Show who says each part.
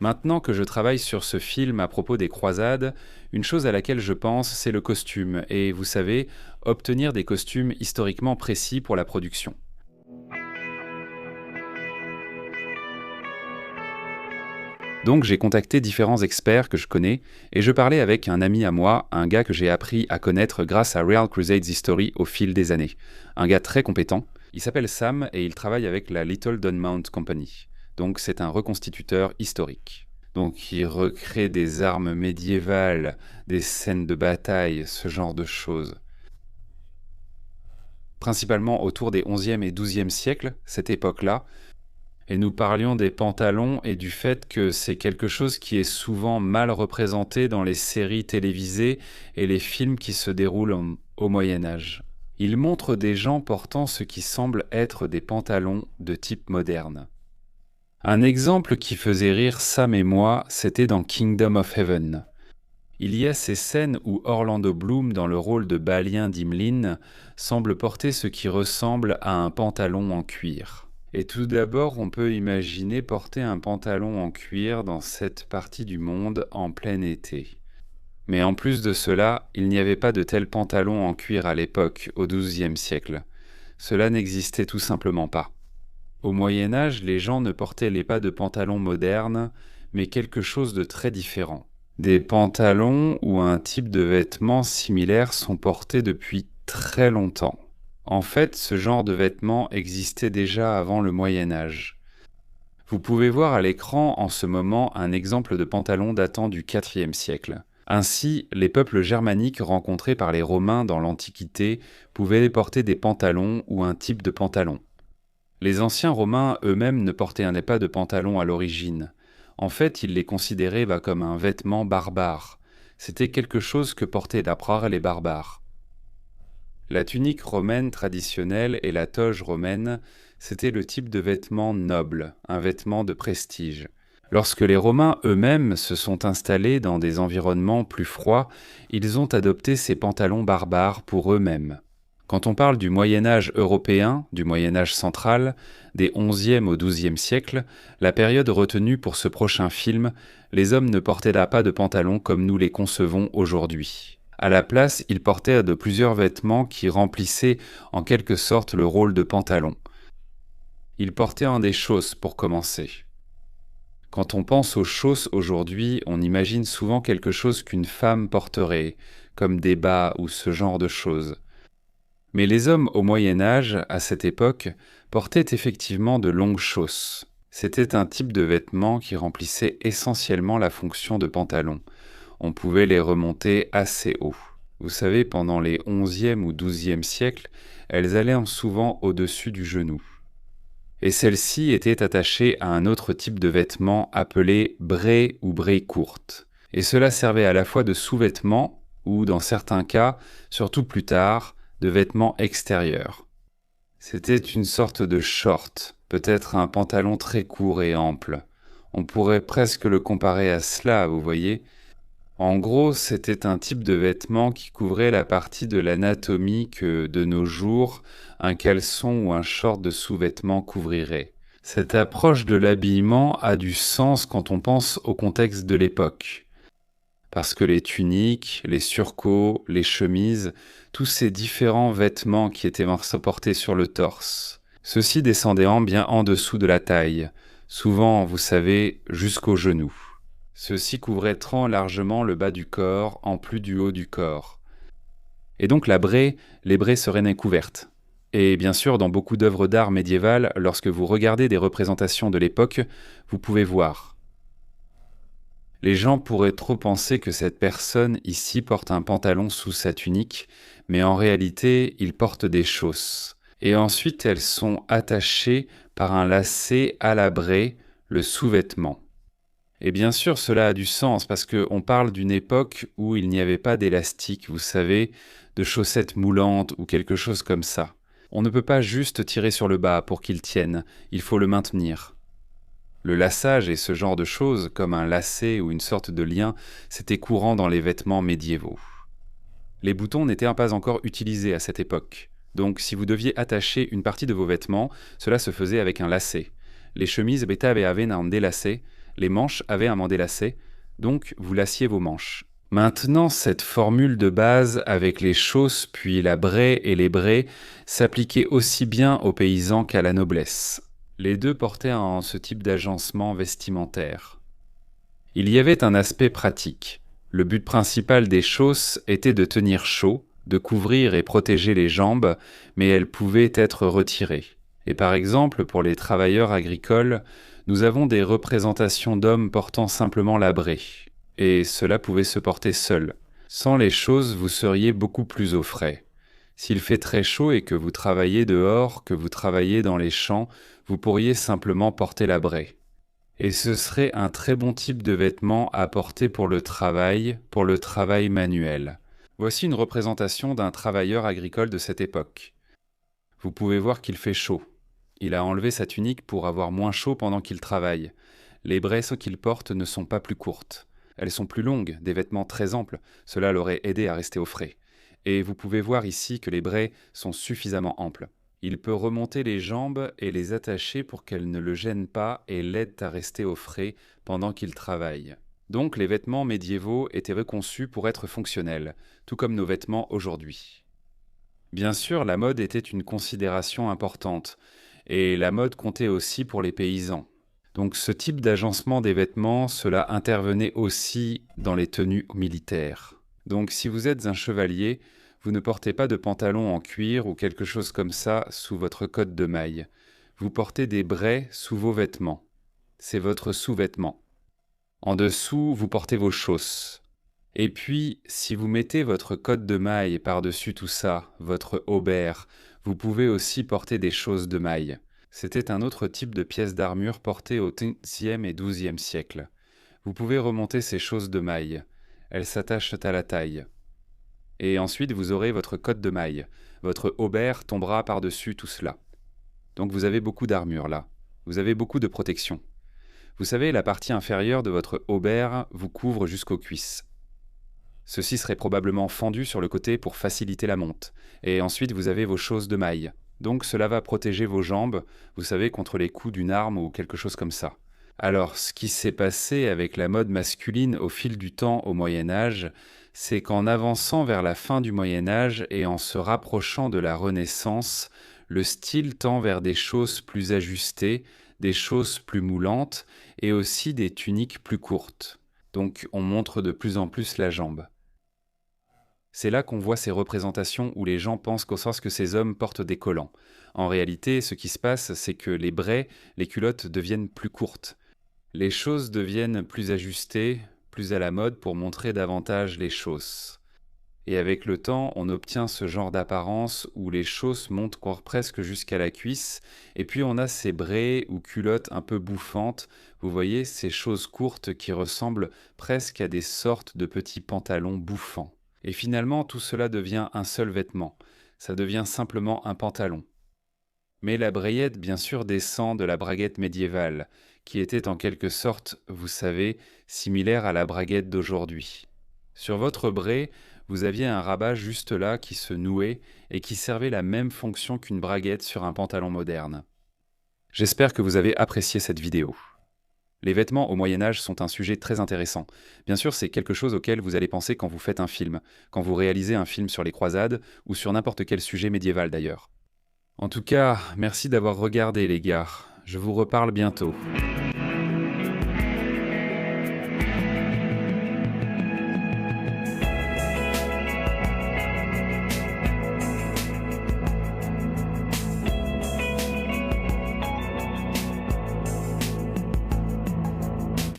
Speaker 1: Maintenant que je travaille sur ce film à propos des croisades, une chose à laquelle je pense, c'est le costume, et vous savez, obtenir des costumes historiquement précis pour la production. Donc j'ai contacté différents experts que je connais, et je parlais avec un ami à moi, un gars que j'ai appris à connaître grâce à Real Crusades History au fil des années. Un gars très compétent, il s'appelle Sam et il travaille avec la Little Dunmount Company. Donc c'est un reconstituteur historique. Donc il recrée des armes médiévales, des scènes de bataille, ce genre de choses. Principalement autour des 11e et 12e siècles, cette époque-là, et nous parlions des pantalons et du fait que c'est quelque chose qui est souvent mal représenté dans les séries télévisées et les films qui se déroulent au Moyen Âge. Il montre des gens portant ce qui semble être des pantalons de type moderne. Un exemple qui faisait rire Sam et moi, c'était dans Kingdom of Heaven. Il y a ces scènes où Orlando Bloom, dans le rôle de Balin d'Imlin, semble porter ce qui ressemble à un pantalon en cuir. Et tout d'abord, on peut imaginer porter un pantalon en cuir dans cette partie du monde en plein été. Mais en plus de cela, il n'y avait pas de tels pantalons en cuir à l'époque, au XIIe siècle. Cela n'existait tout simplement pas. Au Moyen Âge, les gens ne portaient pas de pantalons modernes, mais quelque chose de très différent. Des pantalons ou un type de vêtements similaires sont portés depuis très longtemps. En fait, ce genre de vêtements existait déjà avant le Moyen Âge. Vous pouvez voir à l'écran en ce moment un exemple de pantalon datant du IVe siècle. Ainsi, les peuples germaniques rencontrés par les Romains dans l'Antiquité pouvaient porter des pantalons ou un type de pantalon. Les anciens Romains eux-mêmes ne portaient pas de pantalon à l'origine. En fait, ils les considéraient comme un vêtement barbare. C'était quelque chose que portaient d'après les barbares. La tunique romaine traditionnelle et la toge romaine, c'était le type de vêtement noble, un vêtement de prestige. Lorsque les Romains eux-mêmes se sont installés dans des environnements plus froids, ils ont adopté ces pantalons barbares pour eux-mêmes. Quand on parle du Moyen-Âge européen, du Moyen-Âge central, des 11e au 12e siècle, la période retenue pour ce prochain film, les hommes ne portaient pas de pantalons comme nous les concevons aujourd'hui. À la place, ils portaient de plusieurs vêtements qui remplissaient en quelque sorte le rôle de pantalon. Ils portaient des chausses pour commencer. Quand on pense aux chausses aujourd'hui, on imagine souvent quelque chose qu'une femme porterait, comme des bas ou ce genre de choses. Mais les hommes au Moyen Âge, à cette époque, portaient effectivement de longues chausses. C'était un type de vêtement qui remplissait essentiellement la fonction de pantalon. On pouvait les remonter assez haut. Vous savez, pendant les 11e ou 12e siècles, elles allaient souvent au-dessus du genou. Et celles-ci étaient attachées à un autre type de vêtement appelé braie ou braie courte. Et cela servait à la fois de sous-vêtement ou, dans certains cas, surtout plus tard, de vêtements extérieurs. C'était une sorte de short, peut-être un pantalon très court et ample. On pourrait presque le comparer à cela, vous voyez. En gros, c'était un type de vêtement qui couvrait la partie de l'anatomie que, de nos jours, un caleçon ou un short de sous-vêtement couvrirait. Cette approche de l'habillement a du sens quand on pense au contexte de l'époque. Parce que les tuniques, les surcoats, les chemises, tous ces différents vêtements qui étaient portés sur le torse, ceux-ci descendaient bien en dessous de la taille, souvent, vous savez, jusqu'aux genoux. Ceux-ci couvraient très largement le bas du corps, en plus du haut du corps. Et donc les braies seraient couvertes. Et bien sûr, dans beaucoup d'œuvres d'art médiévales, lorsque vous regardez des représentations de l'époque, vous pouvez voir. Les gens pourraient trop penser que cette personne ici porte un pantalon sous sa tunique, mais en réalité, il porte des chausses. Et ensuite, elles sont attachées par un lacet à la braie, le sous-vêtement. Et bien sûr, cela a du sens parce qu'on parle d'une époque où il n'y avait pas d'élastique, vous savez, de chaussettes moulantes ou quelque chose comme ça. On ne peut pas juste tirer sur le bas pour qu'il tienne, il faut le maintenir. Le laçage et ce genre de choses, comme un lacet ou une sorte de lien, c'était courant dans les vêtements médiévaux. Les boutons n'étaient pas encore utilisés à cette époque. Donc, si vous deviez attacher une partie de vos vêtements, cela se faisait avec un lacet. Les chemises avaient un délacet, Les manches avaient un mandé-lacet, donc vous lassiez vos manches. Maintenant, cette formule de base avec les chausses puis la braie et les braies s'appliquait aussi bien aux paysans qu'à la noblesse. Les deux portaient ce type d'agencement vestimentaire. Il y avait un aspect pratique. Le but principal des chausses était de tenir chaud, de couvrir et protéger les jambes, mais elles pouvaient être retirées. Et par exemple, pour les travailleurs agricoles, nous avons des représentations d'hommes portant simplement la braie. Et cela pouvait se porter seul. Sans les chausses, vous seriez beaucoup plus au frais. S'il fait très chaud et que vous travaillez dehors, que vous travaillez dans les champs, vous pourriez simplement porter la braie. Et ce serait un très bon type de vêtement à porter pour le travail manuel. Voici une représentation d'un travailleur agricole de cette époque. Vous pouvez voir qu'il fait chaud. Il a enlevé sa tunique pour avoir moins chaud pendant qu'il travaille. Les braies qu'il porte ne sont pas plus courtes. Elles sont plus longues, des vêtements très amples. Cela l'aurait aidé à rester au frais. Et vous pouvez voir ici que les braies sont suffisamment amples. Il peut remonter les jambes et les attacher pour qu'elles ne le gênent pas et l'aident à rester au frais pendant qu'il travaille. Donc les vêtements médiévaux étaient reconçus pour être fonctionnels, tout comme nos vêtements aujourd'hui. Bien sûr, la mode était une considération importante, et la mode comptait aussi pour les paysans. Donc ce type d'agencement des vêtements, cela intervenait aussi dans les tenues militaires. Donc si vous êtes un chevalier, vous ne portez pas de pantalon en cuir ou quelque chose comme ça sous votre cotte de maille. Vous portez des braies sous vos vêtements. C'est votre sous-vêtement. En dessous, vous portez vos chausses. Et puis, si vous mettez votre cotte de maille par-dessus tout ça, votre haubert, vous pouvez aussi porter des chausses de maille. C'était un autre type de pièce d'armure portée au XIe et XIIe siècle. Vous pouvez remonter ces chausses de maille. Elles s'attachent à la taille. Et ensuite, vous aurez votre cotte de maille. Votre haubert tombera par-dessus tout cela. Donc vous avez beaucoup d'armure là. Vous avez beaucoup de protection. Vous savez, la partie inférieure de votre haubert vous couvre jusqu'aux cuisses. Ceci serait probablement fendu sur le côté pour faciliter la monte. Et ensuite, vous avez vos chausses de maille. Donc cela va protéger vos jambes, vous savez, contre les coups d'une arme ou quelque chose comme ça. Alors, ce qui s'est passé avec la mode masculine au fil du temps au Moyen-Âge, c'est qu'en avançant vers la fin du Moyen-Âge et en se rapprochant de la Renaissance, le style tend vers des choses plus ajustées, des choses plus moulantes et aussi des tuniques plus courtes. Donc on montre de plus en plus la jambe. C'est là qu'on voit ces représentations où les gens pensent qu'au sens que ces hommes portent des collants. En réalité, ce qui se passe, c'est que les braies, les culottes deviennent plus courtes. Les choses deviennent plus ajustées, plus à la mode pour montrer davantage les chausses. Et avec le temps, on obtient ce genre d'apparence où les chausses montent presque jusqu'à la cuisse, et puis on a ces braies ou culottes un peu bouffantes, vous voyez, ces choses courtes qui ressemblent presque à des sortes de petits pantalons bouffants. Et finalement, tout cela devient un seul vêtement, ça devient simplement un pantalon. Mais la brayette, bien sûr, descend de la braguette médiévale, qui était en quelque sorte, vous savez, similaire à la braguette d'aujourd'hui. Sur votre braie, vous aviez un rabat juste là qui se nouait et qui servait la même fonction qu'une braguette sur un pantalon moderne. J'espère que vous avez apprécié cette vidéo. Les vêtements au Moyen-Âge sont un sujet très intéressant. Bien sûr, c'est quelque chose auquel vous allez penser quand vous faites un film, quand vous réalisez un film sur les croisades ou sur n'importe quel sujet médiéval d'ailleurs. En tout cas, merci d'avoir regardé les gars. Je vous reparle bientôt.